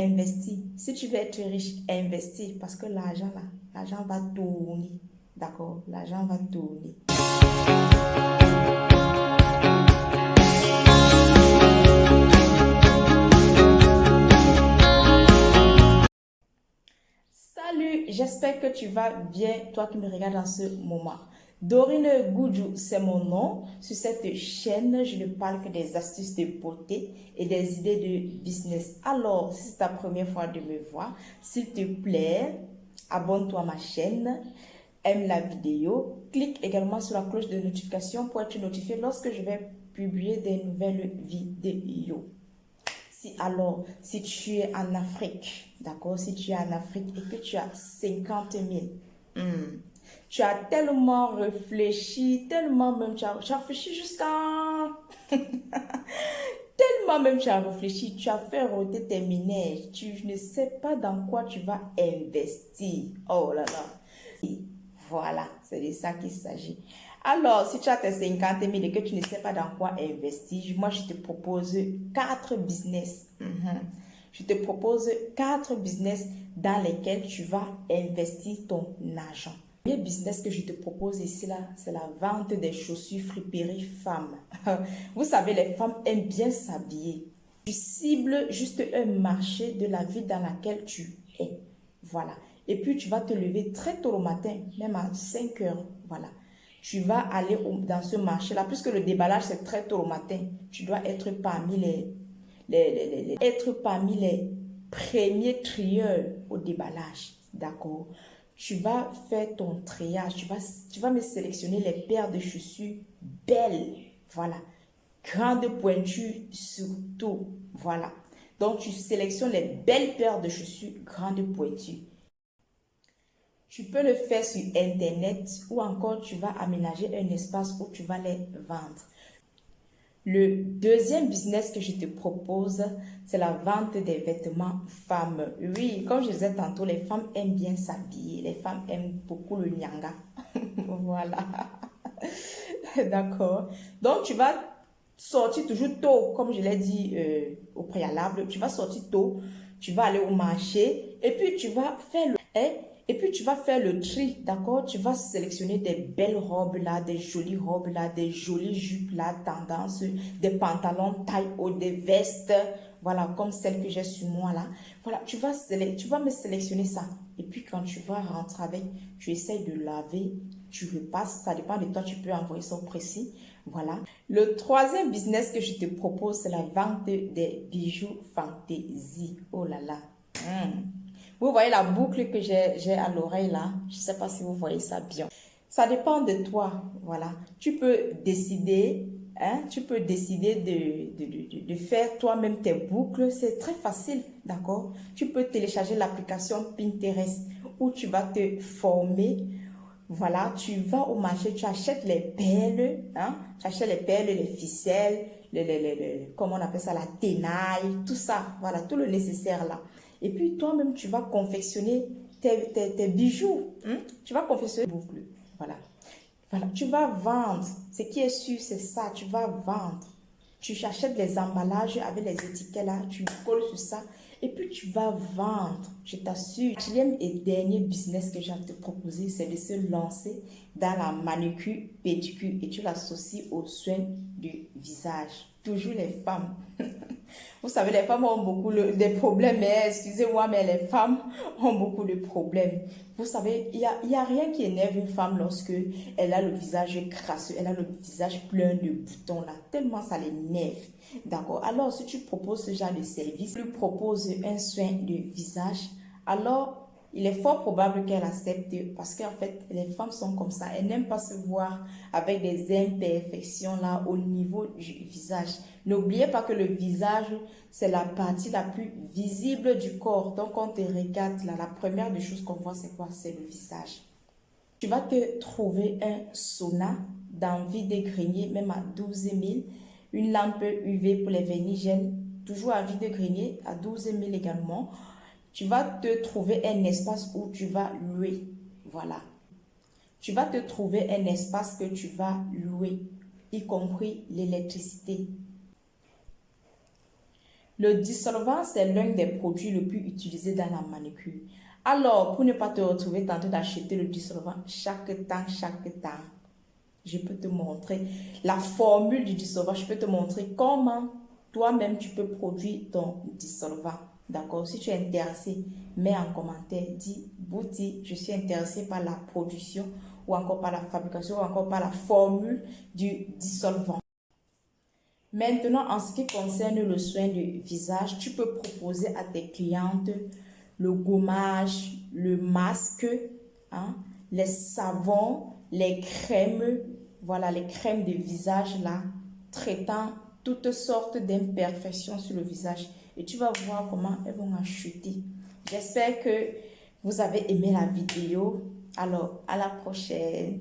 Investis. Si tu veux être riche, investis parce que l'argent là, l'argent va tourner. D'accord? L'argent va tourner. Salut, j'espère que tu vas bien, toi qui me regardes en ce moment. Dorine Goudjou, c'est mon nom. Sur cette chaîne, je ne parle que des astuces de beauté et des idées de business. Alors, si c'est ta première fois de me voir, s'il te plaît, abonne-toi à ma chaîne, aime la vidéo, clique également sur la cloche de notification pour être notifié lorsque je vais publier des nouvelles vidéos. Si tu es en Afrique, d'accord, si tu es en Afrique et que tu as 50 000, tu as tellement réfléchi, tellement même, tu as réfléchi jusqu'à... tellement même tu as réfléchi, tu as fait rôder tes minets, tu ne sais pas dans quoi tu vas investir. Oh là là. Voilà, c'est de ça qu'il s'agit. Alors, si tu as tes 50 000 et que tu ne sais pas dans quoi investir, moi, je te propose 4 business. Je te propose 4 business dans lesquels tu vas investir ton argent. Le premier business que je te propose ici, là, c'est la vente des chaussures friperie femmes. Vous savez, les femmes aiment bien s'habiller. Tu cibles juste un marché de la vie dans laquelle tu es. Voilà. Et puis, tu vas te lever très tôt le matin, même à 5 heures. Voilà. Tu vas aller dans ce marché-là, puisque le déballage, c'est très tôt le matin. Tu dois être parmi les premiers trieurs au déballage. D'accord? Tu vas faire ton triage. Tu vas me sélectionner les paires de chaussures belles. Voilà. Grandes pointures surtout. Voilà. Donc, tu sélectionnes les belles paires de chaussures grandes pointures. Tu peux le faire sur Internet ou encore tu vas aménager un espace où tu vas les vendre. Le deuxième business que je te propose, c'est la vente des vêtements femmes. Oui, comme je disais tantôt, les femmes aiment bien s'habiller. Les femmes aiment beaucoup le nyanga. Voilà. D'accord. Donc, tu vas sortir toujours tôt, comme je l'ai dit au préalable. Tu vas sortir tôt, tu vas aller au marché et puis tu vas faire le tri, d'accord? Tu vas sélectionner des belles robes là, des jolies robes là, des jolies jupes là, tendance, des pantalons taille haute, des vestes, voilà, comme celle que j'ai sur moi là. Voilà, tu vas me sélectionner ça. Et puis quand tu vas rentrer avec, tu essayes de laver, tu repasses, ça dépend de toi, tu peux envoyer ça au précis. Voilà. Le troisième business que je te propose, c'est la vente des bijoux fantaisie. Oh là là. Vous voyez la boucle que j'ai à l'oreille là? Je ne sais pas si vous voyez ça bien. Ça dépend de toi, voilà. Tu peux décider, de faire toi-même tes boucles. C'est très facile, d'accord? Tu peux télécharger l'application Pinterest où tu vas te former. Voilà, tu vas au marché, tu achètes les perles, tu achètes les perles, les ficelles, comment on appelle ça, la tenaille, tout ça, voilà, tout le nécessaire là. Et puis toi-même, tu vas confectionner tes bijoux, tu vas confectionner des boucles, voilà. Voilà, tu vas vendre, ce qui est sûr, c'est ça, tu vas vendre. Tu achètes les emballages avec les étiquettes là, tu colles sur ça et puis tu vas vendre, je t'assure. Le quatrième et dernier business que j'ai à te proposer, c'est de se lancer dans la manucure, pédicure et tu l'associes aux soins du visage. Toujours les femmes. Vous savez, les femmes ont beaucoup des problèmes, mais excusez-moi, mais les femmes ont beaucoup de problèmes. Vous savez, il y a rien qui énerve une femme lorsque elle a le visage crasseux, elle a le visage plein de boutons là, tellement ça l'énerve. D'accord? Alors, si tu proposes ce genre de service, tu lui proposes un soin de visage, alors il est fort probable qu'elle accepte parce qu'en fait, les femmes sont comme ça. Elles n'aiment pas se voir avec des imperfections là au niveau du visage. N'oubliez pas que le visage, c'est la partie la plus visible du corps. Donc, quand on te regarde là, la première des choses qu'on voit, c'est quoi? C'est le visage. Tu vas te trouver un sauna dans vide-grenier, même à 12 000. Une lampe UV pour les vernis toujours à vide-grenier, à 12 000 également. Tu vas te trouver un espace où tu vas louer. Voilà. Tu vas te trouver un espace que tu vas louer, y compris l'électricité. Le dissolvant, c'est l'un des produits les plus utilisés dans la manucure. Alors, pour ne pas te retrouver tenté d'acheter le dissolvant chaque temps, je peux te montrer la formule du dissolvant. Je peux te montrer comment toi-même tu peux produire ton dissolvant. D'accord? Si tu es intéressé, mets en commentaire, dis Bouti, je suis intéressé par la production ou encore par la fabrication ou encore par la formule du dissolvant. Maintenant, en ce qui concerne le soin du visage, tu peux proposer à tes clientes le gommage, le masque, hein, les savons, les crèmes, voilà, les crèmes de visage là, traitant toutes sortes d'imperfections sur le visage. Et tu vas voir comment elles vont en chuter. J'espère que vous avez aimé la vidéo. Alors, à la prochaine.